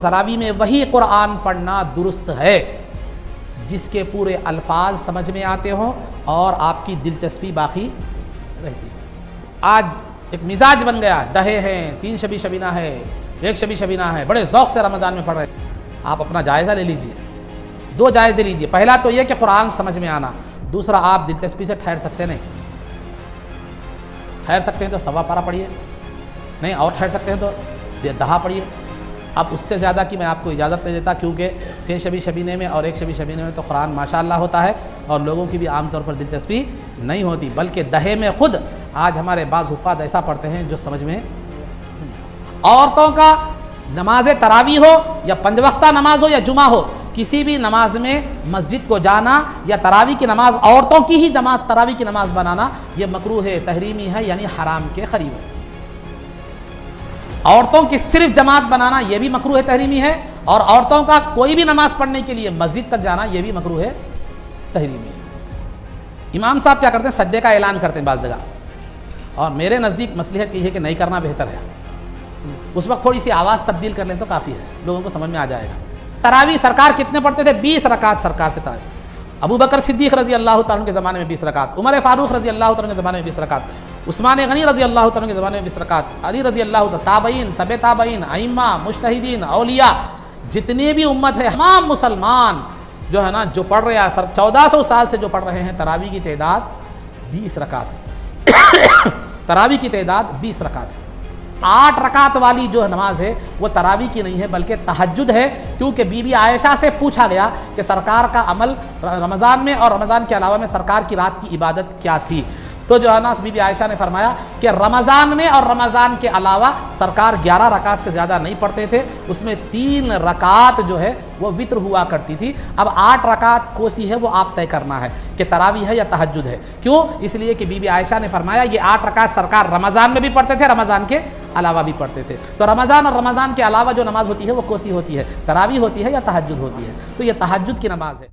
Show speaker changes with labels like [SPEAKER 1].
[SPEAKER 1] تراویح میں وہی قرآن پڑھنا درست ہے جس کے پورے الفاظ سمجھ میں آتے ہوں اور آپ کی دلچسپی باقی رہتی ہے۔ آج ایک مزاج بن گیا، دہے ہیں، 3 شبی شبینہ ہے، 1 شبی شبینہ ہے، بڑے ذوق سے رمضان میں پڑھ رہے ہیں۔ آپ اپنا جائزہ لے لیجئے، 2 جائزے لیجئے۔ پہلا تو یہ کہ قرآن سمجھ میں آنا، دوسرا آپ دلچسپی سے ٹھہر سکتے نہیں، ٹھہر سکتے ہیں تو سوا پارہ پڑھیے، نہیں اور ٹھہر سکتے ہیں تو 10 پڑھیے۔ اب اس سے زیادہ کی میں آپ کو اجازت نہیں دیتا، کیونکہ 6 شبی شبینے میں اور 1 شبی شبینے میں تو قرآن ماشاءاللہ ہوتا ہے اور لوگوں کی بھی عام طور پر دلچسپی نہیں ہوتی، بلکہ دہے میں خود آج ہمارے بعض حفاظ ایسا پڑھتے ہیں جو سمجھ میں عورتوں کا نماز تراویح ہو یا 5 وقتہ نماز ہو یا جمعہ ہو، کسی بھی نماز میں مسجد کو جانا یا تراویح کی نماز عورتوں کی ہی جماعت تراویح کی نماز بنانا یہ مکروہ ہے، تحریمی ہے، یعنی حرام کے قریب ہے۔ عورتوں کی صرف جماعت بنانا یہ بھی مکروہ ہے، تحریمی ہے، اور عورتوں کا کوئی بھی نماز پڑھنے کے لیے مسجد تک جانا یہ بھی مکروہ ہے، تحریمی ہے۔ امام صاحب کیا کرتے ہیں؟ سجدے کا اعلان کرتے ہیں بعض جگہ، اور میرے نزدیک مصلحت یہ ہے کہ نہیں کرنا بہتر ہے۔ اس وقت تھوڑی سی آواز تبدیل کر لیں تو کافی ہے، لوگوں کو سمجھ میں آ جائے گا۔ تراویح سرکار کتنے پڑھتے تھے؟ 20 رکعت سرکار سے تراویح۔ ابو بکر صدیق رضی اللہ تعالیٰ عنہ کے زمانے میں 20 رکعت، عمر فاروق رضی اللہ تعالیٰ عنہ کے زمانے میں 20 رکعت، عثمان غنی رضی اللہ تعالیٰ عنہ کے زمانے میں 20 رکعت، علی رضی اللہ تعالیٰ، تابعین، تبع تابعین، ائمہ، مجتہدین، اولیاء، جتنے بھی امت ہے، تمام مسلمان جو ہے نا جو پڑھ رہے ہیں 1400 سال سے جو پڑھ رہے ہیں، تراویح کی تعداد 20 رکعت ہے۔ تراویح کی تعداد 20 رکعت ہے۔ 8 رکعت والی جو نماز ہے وہ تراویح کی نہیں ہے بلکہ تہجد ہے، کیونکہ بی بی عائشہ سے پوچھا گیا کہ سرکار کا عمل رمضان میں اور رمضان کے علاوہ میں سرکار کی رات کی عبادت کیا تھی، تو جو ہے نا بی بی عائشہ نے فرمایا کہ رمضان میں اور رمضان کے علاوہ سرکار 11 رکعت سے زیادہ نہیں پڑھتے تھے، اس میں 3 رکعت جو ہے وہ وتر ہوا کرتی تھی۔ اب 8 رکعت کوسی ہے وہ آپ طے کرنا ہے کہ تراویح ہے یا تہجد ہے۔ کیوں؟ اس لیے کہ بی بی عائشہ نے فرمایا یہ 8 رکعت سرکار رمضان میں بھی پڑھتے تھے، رمضان کے علاوہ بھی پڑھتے تھے، تو رمضان اور رمضان کے علاوہ جو نماز ہوتی ہے وہ کوسی ہوتی ہے، تراویح ہوتی ہے یا تہجد ہوتی ہے، تو یہ تہجد کی نماز ہے۔